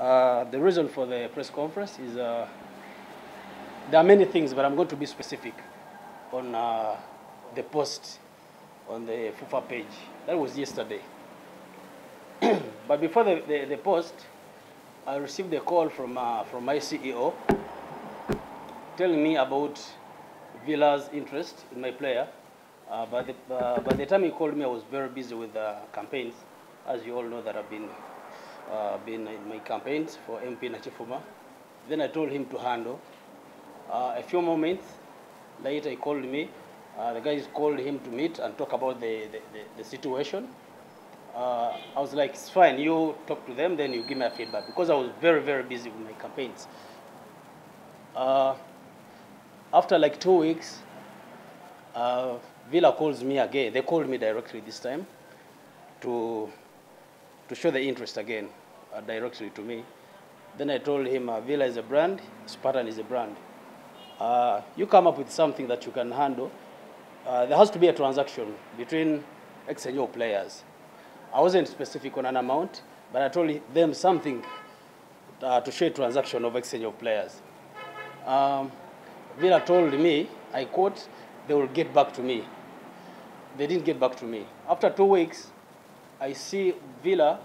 The reason for the press conference is there are many things, but I'm going to be specific on the post on the FUFA page. That was yesterday. But before the post, I received a call from my CEO telling me about Villa's interest in my player. By the time he called me, I was very busy with campaigns. As you all know, that I've been in my campaigns for MP Nachifuma. Then I told him to handle. A few moments later, he called me. The guys called him to meet and talk about the situation. I was like, it's fine, you talk to them, then you give me a feedback, because I was very, very busy with my campaigns. After like 2 weeks, Villa calls me again. They called me directly this time to show the interest again, directly to me. Then I told him, Villa is a brand, Spartan is a brand. You come up with something that you can handle. There has to be a transaction between exchange of players. I wasn't specific on an amount, but I told them something to show a transaction of exchange of players. Villa told me, I quote, they will get back to me. They didn't get back to me. After 2 weeks, I see Villa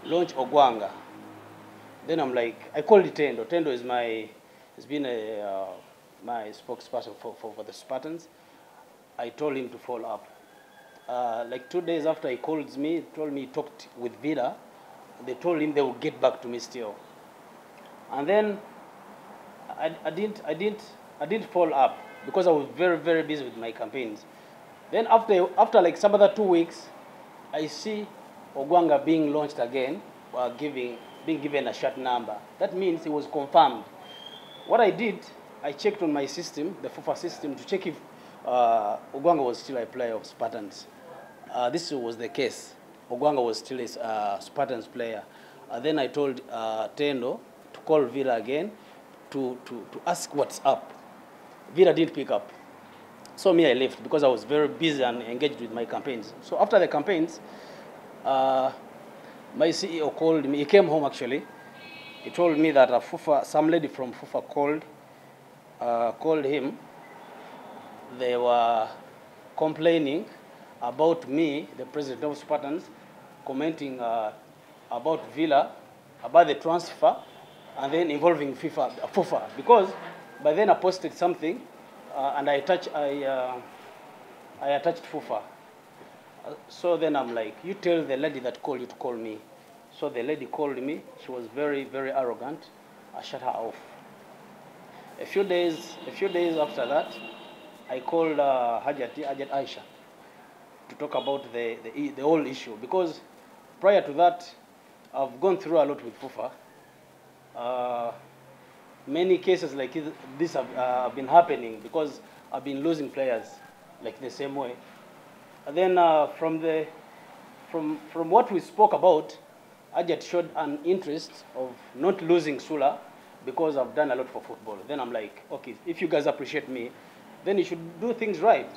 launch Ogwanga. Then I'm like, I called Tendo. Tendo is has been my spokesperson for the Spartans. I told him to follow up. Like 2 days after he called me, told me he talked with Villa. They told him they will get back to me still. And then I didn't follow up because I was very, very busy with my campaigns. Then after like some other 2 weeks, I see Ogwanga being launched again, being given a short number. That means it was confirmed. What I did, I checked on my system, the FUFA system, to check if Ogwanga was still a player of Spartans. This was the case. Ogwanga was still a Spartans player. Then I told Tendo to call Villa again to ask what's up. Villa didn't pick up. So me, I left because I was very busy and engaged with my campaigns. So after the campaigns, my CEO called me. He came home actually. He told me that some lady from FUFA called him. They were complaining about me, the president of Spartans, commenting about Villa, about the transfer, and then involving FUFA. Because by then I posted something, and I attached FUFA. So then I'm like, you tell the lady that called you to call me. So the lady called me. She was very, very arrogant. I shut her off. A few days after that, I called Hajat Aisha to talk about the whole issue, because prior to that, I've gone through a lot with FUFA. Many cases like this have been happening because I've been losing players like the same way. And then from what we spoke about, Ajat showed an interest of not losing Sula because I've done a lot for football. Then I'm like, okay, if you guys appreciate me, then you should do things right.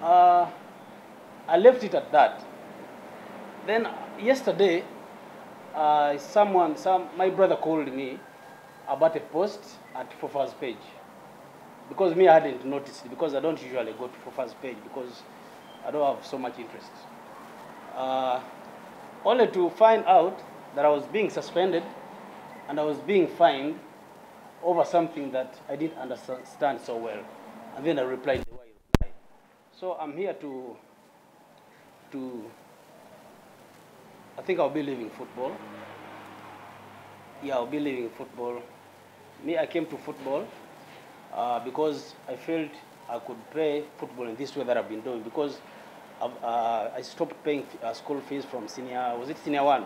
I left it at that. Then yesterday, my brother called me about a post at FUFA's page. Because me, I hadn't noticed it, because I don't usually go to FUFA's page because I don't have so much interest. Only to find out that I was being suspended and I was being fined over something that I didn't understand so well. And then I replied the way I replied. So I'm here I think I'll be leaving football. Yeah, I'll be leaving football. Me, I came to football because I felt I could play football in this way that I've been doing, because I stopped paying school fees from senior 1?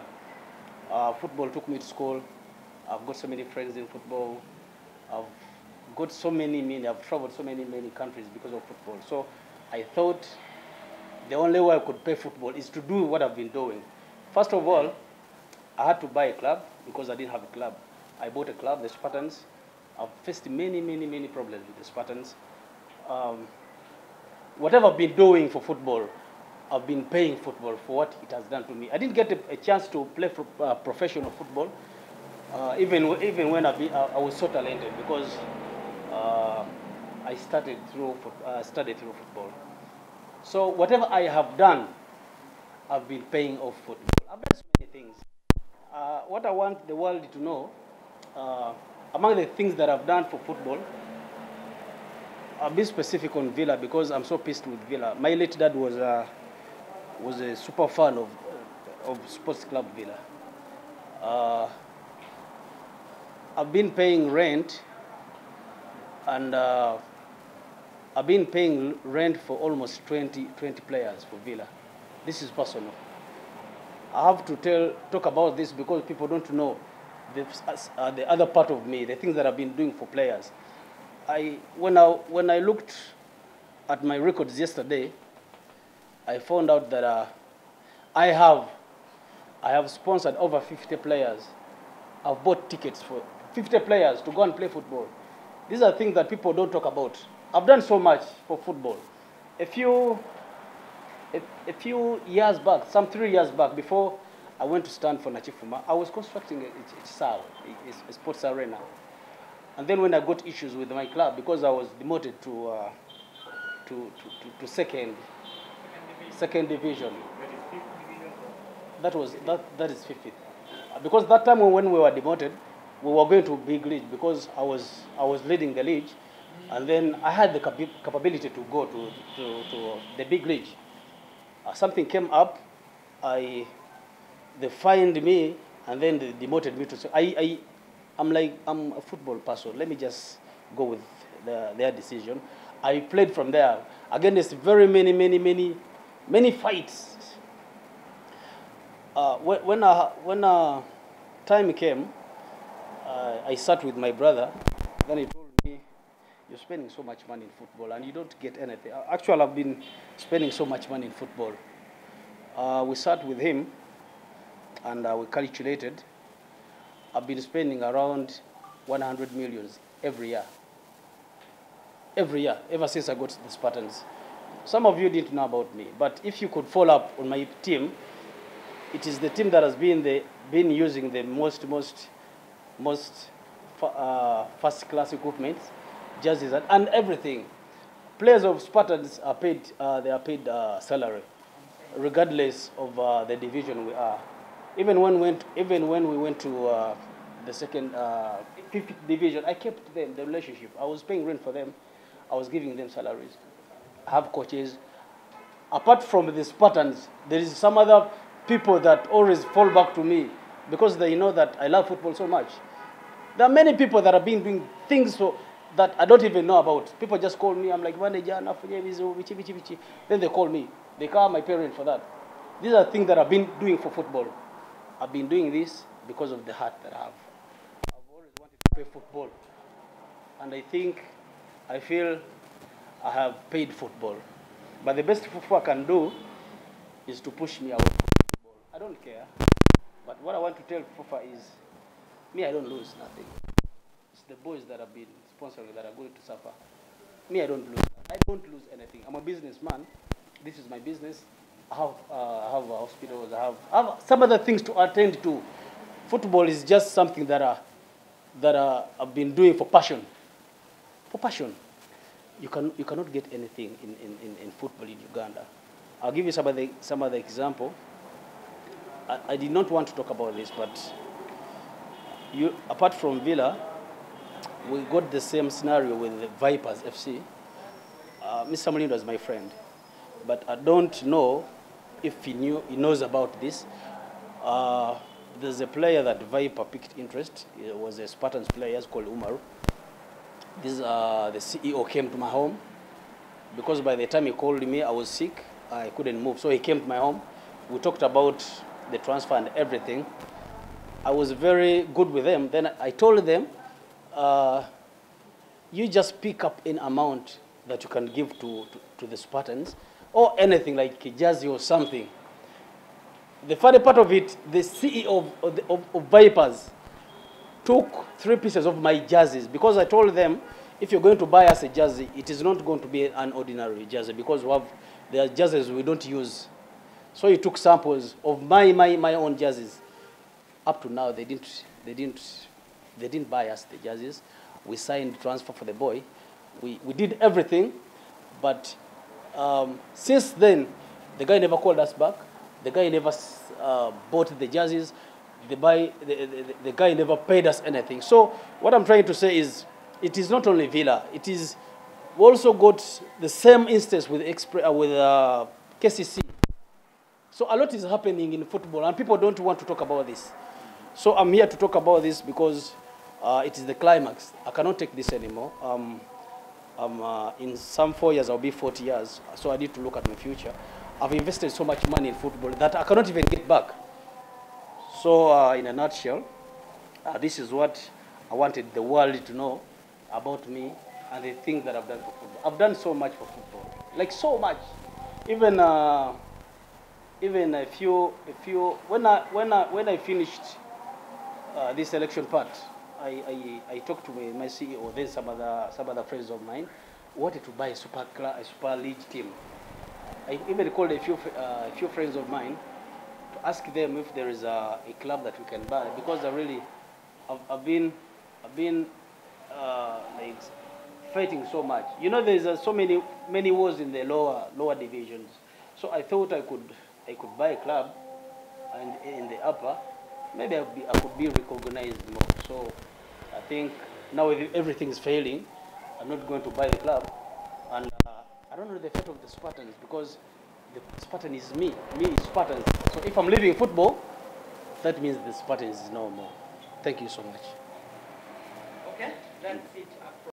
Football took me to school. I've got so many friends in football. I've traveled so many countries because of football. So I thought the only way I could play football is to do what I've been doing. First of all, I had to buy a club because I didn't have a club. I bought a club, the Spartans. I've faced many problems with the Spartans. Whatever I've been doing for football, I've been paying football for what it has done to me. I didn't get a chance to play professional football, even when I was so talented, because I studied through football. So whatever I have done, I've been paying off football. I've done so many things. What I want the world to know, among the things that I've done for football, I'll be specific on Villa because I'm so pissed with Villa. My late dad was a super fan of Sports Club Villa. I've been paying rent, and I've been paying rent for almost 20 players for Villa. This is personal. I have to talk about this because people don't know the other part of me, the things that I've been doing for players. When I looked at my records yesterday, I found out that I have sponsored over 50 players. I've bought tickets for 50 players to go and play football. These are things that people don't talk about. I've done so much for football. A few years back, some 3 years back, before I went to stand for Nachifuma, I was constructing a sports arena. And then when I got issues with my club, because I was demoted to second division. That is 50th. Because that time when we were demoted, we were going to big league because I was leading the league, and then I had the capability to go to the big league. Something came up, they fined me, and then they demoted me to. I'm a football person. Let me just go with their decision. I played from there. Again, there's very many fights. When time came, I sat with my brother. Then he told me, "You're spending so much money in football, and you don't get anything." Actually, I've been spending so much money in football. We sat with him, and we calculated. I've been spending around 100 million every year. Every year, ever since I got to the Spartans. Some of you didn't know about me, but if you could follow up on my team, it is the team that has been using the most first-class equipment, jerseys, and everything. Players of Spartans are paid. They are paid salary, regardless of the division we are. Even when we went to the second 5th division, I kept them the relationship. I was paying rent for them. I was giving them salaries. I have coaches. Apart from the Spartans, there is some other people that always fall back to me because they know that I love football so much. There are many people that have been doing things that I don't even know about. People just call me. I'm like, manager, then they call me. They call my parents for that. These are things that I've been doing for football. I've been doing this because of the heart that I have. I've always wanted to play football. And I feel I have paid football. But the best FUFA can do is to push me away from football. I don't care. But what I want to tell FUFA is, me, I don't lose nothing. It's the boys that have been sponsoring that are going to suffer. Me, I don't lose. I don't lose anything. I'm a businessman. This is my business. I have hospitals. I have some other things to attend to. Football is just something that I've been doing for passion. For passion. You cannot get anything in football in Uganda. I'll give you some other example. I did not want to talk about this, but apart from Villa, we got the same scenario with the Vipers FC. Mr. Molindo is my friend, but I don't know if he knows about this. There's a player that Viper picked interest. It was a Spartans player called Umaru. The CEO came to my home because by the time he called me, I was sick. I couldn't move, so he came to my home. We talked about the transfer and everything. I was very good with them. Then I told them, you just pick up an amount that you can give to the Spartans, or anything like a jersey or something. The funny part of it, the CEO of Vipers took 3 pieces of my jerseys because I told them, if you're going to buy us a jersey, it is not going to be an ordinary jersey because there are jerseys we don't use So he took samples of my own jerseys. Up to now, they didn't buy us the jerseys. We signed transfer for the boy. We did everything, but since then, the guy never called us back. The guy never bought the jerseys. The guy never paid us anything. So what I'm trying to say is, it is not only Villa. It is, we also got the same instance with KCC. So a lot is happening in football, and people don't want to talk about this. So I'm here to talk about this because it is the climax. I cannot take this anymore. In some 4 years, I'll be 40 years, so I need to look at my future. I've invested so much money in football that I cannot even get back. So in a nutshell, this is what I wanted the world to know about me and the things that I've done for football. I've done so much for football, like so much. Even a few when I finished this election part, I talked to my CEO, then some other friends of mine wanted to buy a super league team. I even called a few friends of mine to ask them if there is a club that we can buy, because I've been like fighting so much. You know, there's so many wars in the lower divisions. So I thought I could buy a club, and in the upper, maybe I could be recognized more. So I think now everything is failing, I'm not going to buy the club, and I don't know the fate of the Spartans, because the Spartan is me is Spartans. So if I'm leaving football, that means the Spartans is no more. Thank you so much. Okay, that's it.